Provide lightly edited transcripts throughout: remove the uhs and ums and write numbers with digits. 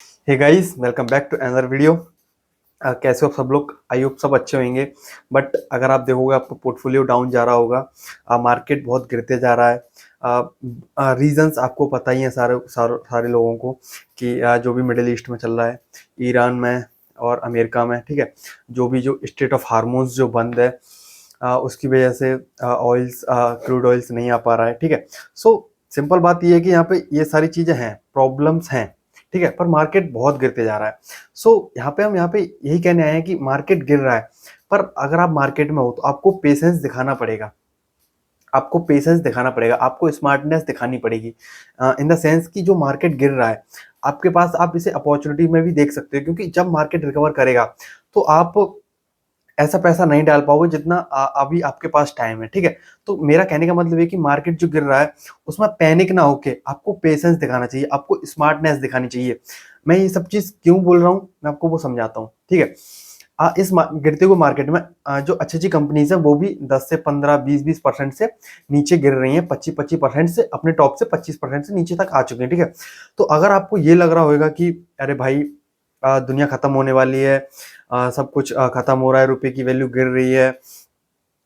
Hey guys, welcome back to another video. कैसे हो आप सब लोग? आई होप सब अच्छे होंगे। बट अगर आप देखोगे आपका पोर्टफोलियो डाउन जा रहा होगा, मार्केट बहुत गिरते जा रहा है। रीजंस आपको पता ही है सारे सारे सारे लोगों को कि जो भी मिडिल ईस्ट में चल रहा है, ईरान में और अमेरिका में, ठीक है। जो स्टेट ऑफ हार्मोन्स जो बंद है, उसकी वजह से ऑयल्स, क्रूड ऑयल्स नहीं आ पा रहा है, ठीक है। सो सिंपल बात ये है कि यहाँ पे ये सारी चीज़ें हैं, प्रॉब्लम्स हैं, ठीक है, पर मार्केट बहुत गिरते जा रहा है। यहाँ पे यही कहने आए हैं कि मार्केट गिर रहा है, पर अगर आप मार्केट में हो तो आपको पेशेंस दिखाना पड़ेगा। आपको पेशेंस दिखाना पड़ेगा, आपको स्मार्टनेस दिखानी पड़ेगी। इन द सेंस कि जो मार्केट गिर रहा है आपके पास, आप इसे अपॉर्चुनिटी में भी देख सकते हो, क्योंकि जब मार्केट रिकवर करेगा तो आप ऐसा पैसा नहीं डाल पाओगे जितना अभी आपके पास टाइम है, ठीक है। तो मेरा कहने का मतलब है कि मार्केट जो गिर रहा है उसमें पैनिक ना होके आपको पेशेंस दिखाना चाहिए, आपको स्मार्टनेस दिखानी चाहिए। मैं ये सब चीज क्यों बोल रहा हूँ, मैं आपको वो समझाता हूँ, ठीक है। गिरते हुए मार्केट में जो अच्छी अच्छी कंपनीज है वो भी 10 से 15, 20% से नीचे गिर रही हैं, 25% से, अपने टॉप से 25% से नीचे तक आ चुके हैं, ठीक है। तो अगर आपको ये लग रहा होगा कि अरे भाई, दुनिया खत्म होने वाली है, सब कुछ खत्म हो रहा है, रुपए की वैल्यू गिर रही है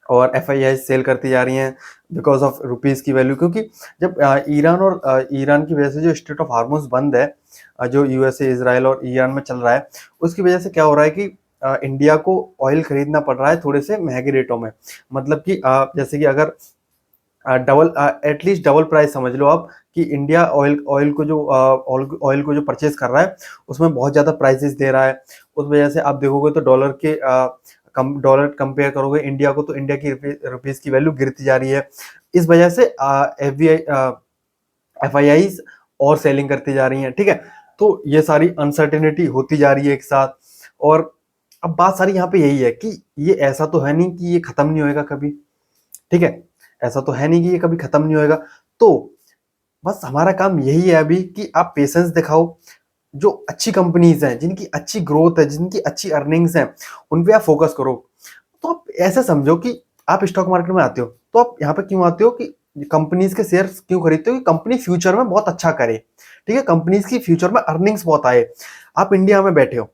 और एफआईआई सेल करती जा रही हैं बिकॉज ऑफ रुपीज की वैल्यू, क्योंकि जब ईरान की वजह से जो स्टेट ऑफ हार्मोन्स बंद है, जो यूएसए, इसराइल और ईरान में चल रहा है, उसकी वजह से क्या हो रहा है कि इंडिया को ऑयल खरीदना पड़ रहा है थोड़े से महंगे रेटों में। मतलब कि जैसे कि अगर डबल, एटलीस्ट डबल प्राइस समझ लो आप, कि इंडिया ऑयल को जो परचेज कर रहा है उसमें बहुत ज्यादा प्राइसेस दे रहा है। उस वजह से आप देखोगे तो डॉलर कंपेयर करोगे इंडिया को, तो इंडिया की रुपीज की वैल्यू गिरती जा रही है। इस वजह से एफआईआई और सेलिंग करती जा रही हैं, ठीक है। तो ये सारी अनसर्टेनिटी होती जा रही है एक साथ। और अब बात सारी यहाँ पे यही है कि ये ऐसा तो है नहीं कि ये खत्म नहीं होएगा कभी, ठीक है। ऐसा तो है नहीं कि ये कभी खत्म नहीं होएगा। तो बस हमारा काम यही है अभी कि आप पेशेंस दिखाओ। जो अच्छी कंपनीज हैं, जिनकी अच्छी ग्रोथ है, जिनकी अच्छी अर्निंग्स हैं, उन पे आप फोकस करो। तो आप ऐसे समझो कि आप स्टॉक मार्केट में आते हो तो आप यहाँ पे क्यों आते हो कि कंपनीज के शेयर्स क्यों खरीदते हो कि कंपनी फ्यूचर में बहुत अच्छा करे, ठीक है, कंपनीज की फ्यूचर में अर्निंग्स बहुत आए। आप इंडिया में बैठे हो,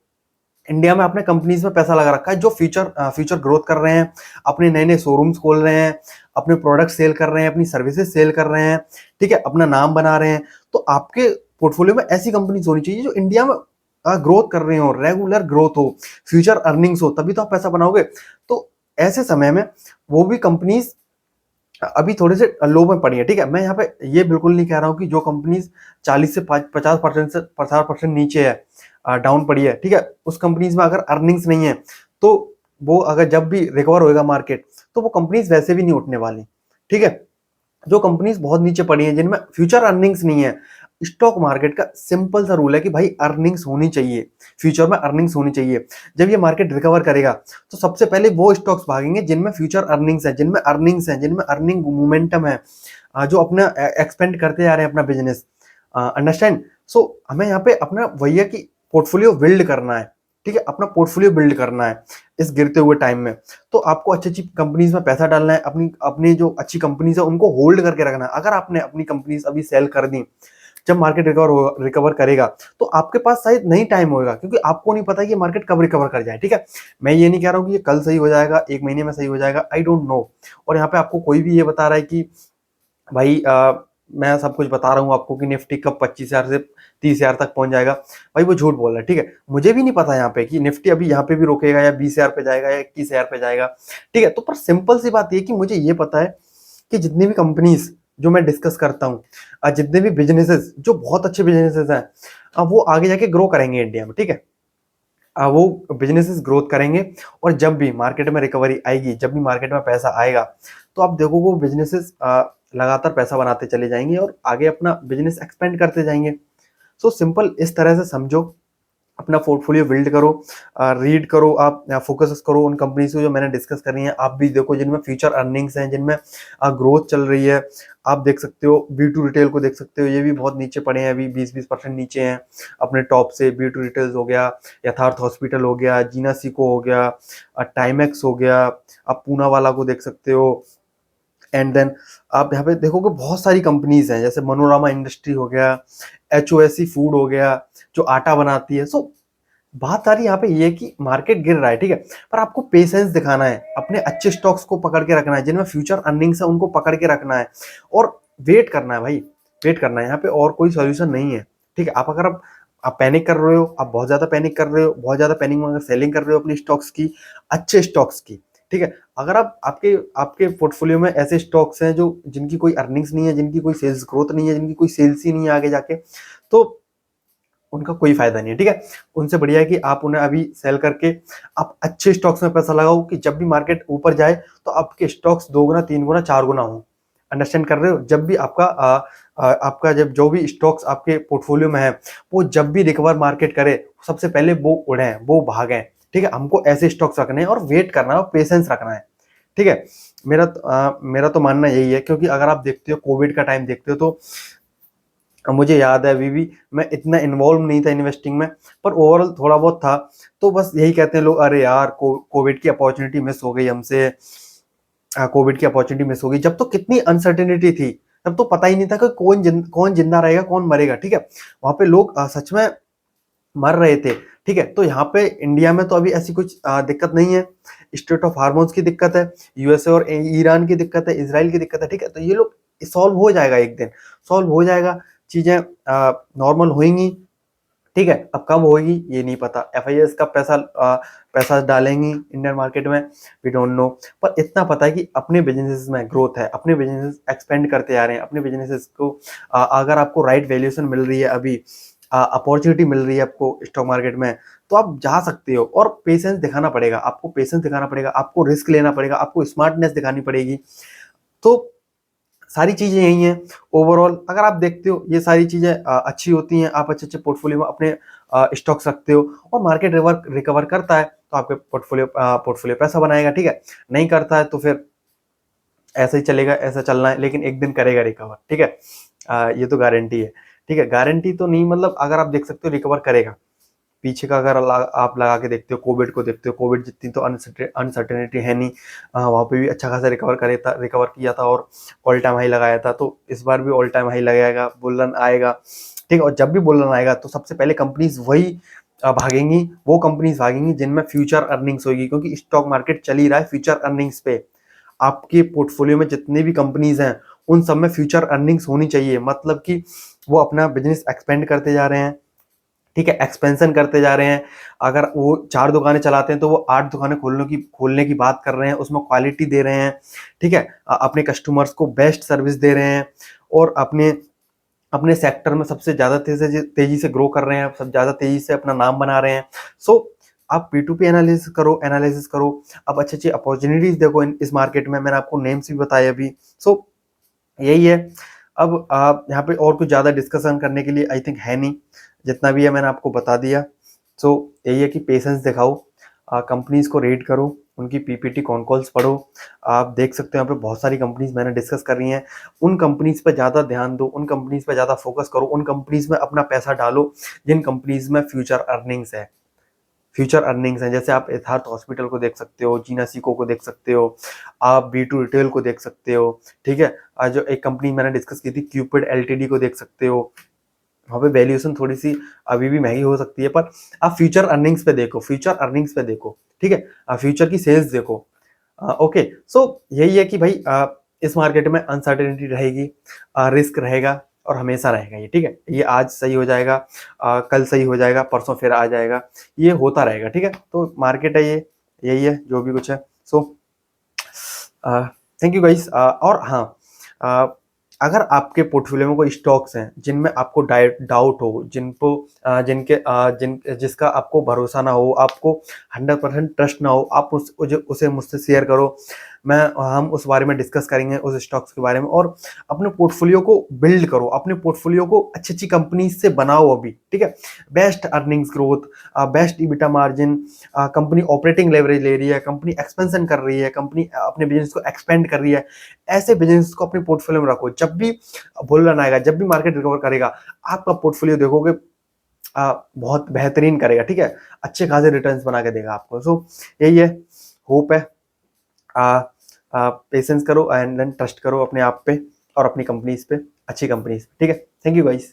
इंडिया में आपने कंपनीज में पैसा लगा रखा है जो फ्यूचर ग्रोथ कर रहे हैं, अपने नए नए शोरूम्स खोल रहे हैं, अपने प्रोडक्ट सेल कर रहे हैं, अपनी सर्विसेज सेल कर रहे हैं, ठीक है, अपना नाम बना रहे हैं। तो आपके पोर्टफोलियो में ऐसी कंपनीज होनी चाहिए जो इंडिया में ग्रोथ कर रही हो, रेगुलर ग्रोथ हो, फ्यूचर अर्निंग्स हो, तभी तो आप पैसा बनाओगे। तो ऐसे समय में वो भी कंपनीज अभी थोड़े से लो में पड़ी है, ठीक है। मैं यहाँ पे ये बिल्कुल नहीं कह रहा हूँ कि जो कंपनीज 40 से 50% नीचे है, डाउन पड़ी है, ठीक है, उस कंपनीज में अगर अर्निंग्स नहीं है तो वो अगर जब भी रिकवर होएगा मार्केट तो वो कंपनीज वैसे भी नहीं उठने वाली, ठीक है। जो कंपनीज बहुत नीचे पड़ी हैं, जिनमें फ्यूचर अर्निंग्स नहीं है, स्टॉक मार्केट का सिंपल सा रूल है कि भाई अर्निंग्स होनी चाहिए, फ्यूचर में अर्निंग्स होनी चाहिए। जब ये मार्केट रिकवर करेगा तो सबसे पहले वो स्टॉक्स भागेंगे जिनमें फ्यूचर अर्निंग्स हैं, जिनमें अर्निंग मोमेंटम है, जो अपना एक्सपेंड करते जा रहे हैं अपना बिजनेस। अंडरस्टैंड? सो हमें यहाँ पे अपना वही है कि पोर्टफोलियो बिल्ड करना है, ठीक है, अपना पोर्टफोलियो बिल्ड करना है इस गिरते हुए टाइम में। तो आपको अच्छी अच्छी कंपनीज में पैसा डालना है, अपनी अपनी जो अच्छी कंपनीज है उनको होल्ड करके रखना है। अगर आपने अपनी कंपनीज अभी सेल कर दी, जब मार्केट रिकवर करेगा तो आपके पास शायद नहीं टाइम होगा, क्योंकि आपको नहीं पता कि मार्केट कब रिकवर कर जाए, ठीक है। मैं ये नहीं कह रहा हूँ कि ये कल सही हो जाएगा, एक महीने में सही हो जाएगा, आई डोंट नो। और यहाँ पे आपको कोई भी ये बता रहा है कि भाई, मैं सब कुछ बता रहा हूँ आपको कि निफ्टी कब 25,000 से 30,000 तक पहुंच जाएगा, भाई वो झूठ बोल रहा है, ठीक है। मुझे भी नहीं पता यहाँ पे कि निफ्टी अभी यहाँ पे भी रोकेगा या 20,000 पे जाएगा या 21,000 पे जाएगा, ठीक है। तो पर सिंपल सी बात ये कि मुझे ये पता है कि जितनी भी कंपनीज जो मैं डिस्कस करता हूँ, जितने भी बिजनेसेस जो बहुत अच्छे बिजनेसेस हैं, वो आगे जाके ग्रो करेंगे इंडिया में, ठीक है। वो बिजनेसेस ग्रोथ करेंगे। और जब भी मार्केट में रिकवरी आएगी, जब भी मार्केट में पैसा आएगा, तो आप देखोगे वो बिजनेसेस लगातार पैसा बनाते चले जाएंगे और आगे अपना बिजनेस एक्सपेंड करते जाएंगे। सो सिंपल इस तरह से समझो, अपना पोर्टफोलियो बिल्ड करो, रीड करो, आप फोकस करो उन कंपनीज को जो मैंने डिस्कस करी हैं। आप भी देखो जिनमें फ्यूचर अर्निंग्स हैं, जिनमें ग्रोथ चल रही है। आप देख सकते हो बी टू रिटेल को, देख सकते हो, ये भी बहुत नीचे पड़े हैं, अभी 20% नीचे हैं अपने टॉप से। बी टू रिटेल्स हो गया, यथार्थ हॉस्पिटल हो गया, जीना सिको हो गया, टाइमेक्स हो गया, आप पूना वाला को देख सकते हो। एंड देन आप यहाँ पे देखोगे बहुत सारी कंपनीज हैं, जैसे मनोरमा इंडस्ट्री हो गया, HOSC फूड हो गया जो आटा बनाती है। सो बात सारी यहाँ पे ये है कि मार्केट गिर रहा है, ठीक है, पर आपको पेशेंस दिखाना है, अपने अच्छे स्टॉक्स को पकड़ के रखना है, जिनमें फ्यूचर अर्निंग्स है उनको पकड़ के रखना है और वेट करना है भाई, वेट करना है। यहाँ पे और कोई सॉल्यूशन नहीं है, ठीक है। आप अगर आप पैनिक कर रहे हो, आप बहुत ज्यादा पैनिक कर रहे हो, बहुत ज्यादा पैनिक में अगर सेलिंग कर रहे हो अपनी स्टॉक्स की, अच्छे स्टॉक्स की, ठीक है। अगर आप आपके आपके पोर्टफोलियो में ऐसे स्टॉक्स हैं जो जिनकी कोई अर्निंग्स नहीं है, जिनकी कोई सेल्स ग्रोथ नहीं है, जिनकी कोई सेल्स ही नहीं है आगे जाके, तो उनका कोई फायदा नहीं है, ठीक है। उनसे बढ़िया है कि आप उन्हें अभी सेल करके आप अच्छे स्टॉक्स में पैसा लगाओ कि जब भी मार्केट ऊपर जाए तो आपके स्टॉक्स 2 गुना 3 गुना 4 गुना हो। अंडरस्टैंड कर रहे हो? जब भी आपका जब जो भी स्टॉक्स आपके पोर्टफोलियो में है वो जब भी रिकवर मार्केट करे सबसे पहले वो उड़े, वो भागे, ठीक है। हमको ऐसे स्टॉक्स रखने हैं और वेट करना है और पेशेंस रखना है, ठीक है। मेरा तो मानना यही है, क्योंकि अगर आप देखते हो कोविड का टाइम देखते हो तो मुझे याद है अभी भी मैं इतना इन्वॉल्व नहीं था इन्वेस्टिंग में, पर ओवरऑल थोड़ा बहुत था। तो बस यही कहते हैं लोग, अरे यार कोविड की अपॉर्चुनिटी मिस हो गई हमसे, कोविड की अपॉर्चुनिटी मिस हो गई। जब तो कितनी अनसर्टेनिटी थी, तब तो पता ही नहीं था कि कौन जिंदा रहेगा कौन मरेगा, ठीक है। वहां पे लोग सच में मर रहे थे, ठीक है। तो यहाँ पे इंडिया में तो अभी ऐसी कुछ दिक्कत नहीं है। स्टेट ऑफ हार्मोन्स की दिक्कत है, यूएसए और ईरान की दिक्कत है, इसराइल की दिक्कत है, ठीक है। तो ये लोग सॉल्व हो जाएगा, एक दिन सॉल्व हो जाएगा, चीजें नॉर्मल होंगी, ठीक है। अब कब होगी ये नहीं पता, FIS का पैसा डालेंगी इंडियन मार्केट में, वी डोंट नो। पर इतना पता है कि अपने बिजनेसेस में ग्रोथ है, अपने बिजनेस एक्सपेंड करते आ रहे हैं, अपने बिजनेसेस को अगर आपको राइट वैल्यूएशन मिल रही है, अभी अपॉर्चुनिटी मिल रही है आपको स्टॉक मार्केट में, तो आप जा सकते हो। और पेशेंस दिखाना पड़ेगा आपको, पेशेंस दिखाना पड़ेगा आपको, रिस्क लेना पड़ेगा आपको, स्मार्टनेस दिखानी पड़ेगी। तो सारी चीजें यही हैं। ओवरऑल अगर आप देखते हो ये सारी चीजें अच्छी होती हैं, आप अच्छे अच्छे पोर्टफोलियो में अपने स्टॉक्स रखते हो और मार्केट रिकवर करता है तो आपके पोर्टफोलियो पैसा बनाएगा, ठीक है। नहीं करता है तो फिर ऐसा ही चलेगा, ऐसा चलना है, लेकिन एक दिन करेगा रिकवर, ठीक है। ये तो गारंटी है, ठीक है। गारंटी तो नहीं, मतलब अगर आप देख सकते हो रिकवर करेगा। पीछे का अगर आप लगा के देखते हो, कोविड को देखते हो, कोविड जितनी तो अनसर्टेनिटी है नहीं, वहां पे भी अच्छा खासा रिकवर किया था और ऑल टाइम हाई लगाया था। तो इस बार भी ऑल टाइम हाई लगाएगा, बुल रन आएगा, ठीक है। और जब भी बुल रन आएगा तो सबसे पहले कंपनीज वही भागेंगी, वो कंपनीज भागेंगी जिनमें फ्यूचर अर्निंग्स होगी, क्योंकि स्टॉक मार्केट चल ही रहा है फ्यूचर अर्निंग्स पे। आपके पोर्टफोलियो में जितने भी कंपनीज हैं उन सब में फ्यूचर अर्निंग्स होनी चाहिए, मतलब कि वो अपना बिजनेस एक्सपेंड करते जा रहे हैं, ठीक है, एक्सपेंशन करते जा रहे हैं। अगर वो 4 दुकानें चलाते हैं तो वो 8 दुकानें खोलने की बात कर रहे हैं, उसमें क्वालिटी दे रहे हैं, ठीक है। अपने कस्टमर्स को बेस्ट सर्विस दे रहे हैं और अपने अपने सेक्टर में सबसे ज्यादा तेजी से ग्रो कर रहे हैं, सब ज्यादा तेजी से अपना नाम बना रहे हैं। सो आप P2P एनालिसिस करो, आप अच्छी अच्छी अपॉर्चुनिटीज देखो इस मार्केट में, मैंने आपको नेम्स भी बताए अभी। सो यही है। अब आप यहाँ पे और कुछ ज्यादा डिस्कशन करने के लिए आई थिंक है नहीं, जितना भी है मैंने आपको बता दिया। सो यही है कि पेशेंस दिखाओ, कंपनीज को रेट करो, उनकी PPT कॉन कॉल्स पढ़ो। आप देख सकते हो यहाँ पे बहुत सारी कंपनीज मैंने डिस्कस कर रही हैं, उन कंपनीज पे ज्यादा ध्यान दो, उन कंपनीज पे ज्यादा फोकस करो, उन कंपनीज में अपना पैसा डालो जिन कंपनीज में फ्यूचर अर्निंग्स हैं। जैसे आप यथार्थ हॉस्पिटल को देख सकते हो, जीना सिको को देख सकते हो, आप B2 रिटेल को देख सकते हो, ठीक है। जो एक कंपनी मैंने डिस्कस की थी क्यूपिड LTD को देख सकते हो। वहाँ पे वैल्यूएशन थोड़ी सी अभी भी महंगी हो सकती है, पर आप फ्यूचर अर्निंग्स पे देखो, ठीक है। फ्यूचर की सेल्स देखो। ओके, सो यही है कि भाई इस मार्केट में अनसर्टेनिटी रहेगी, रिस्क रहेगा और हमेशा रहेगा ये, ठीक है। ये आज सही हो जाएगा, कल सही हो जाएगा, परसों फिर आ जाएगा, ये होता रहेगा, ठीक है। तो मार्केट है ये, यही है जो भी कुछ है। So thank you guys. और हाँ, अगर आपके पोर्टफोलियो में कोई स्टॉक्स हैं जिनमें आपको डाउट हो, जिनको जिसका आपको भरोसा ना हो, आपको 100% ट्रस्ट ना हो, आप उसे मुझसे शेयर करो। हम उस बारे में डिस्कस करेंगे, उस स्टॉक्स के बारे में। और अपने पोर्टफोलियो को बिल्ड करो, अपने पोर्टफोलियो को अच्छी अच्छी कंपनी से बनाओ अभी, ठीक है। Best earnings growth, best EBITDA margin, company operating leverage ले रही है, कंपनी एक्सपेंशन कर रही है, कंपनी अपने बिजनेस को एक्सपेंड कर रही है, ऐसे बिजनेस को अपने पोर्टफोलियो में रखो। जब भी बुल रन आएगा, जब भी मार्केट रिकवर करेगा, आपका पोर्टफोलियो देखोगे बहुत बेहतरीन करेगा, ठीक है। अच्छे खासे रिटर्न्स बना के देगा आपको। सो यही है, होप है। पेशेंस करो एंड देन ट्रस्ट करो अपने आप पे और अपनी कंपनीज पे, अच्छी कंपनीज पे, ठीक है। Thank you guys.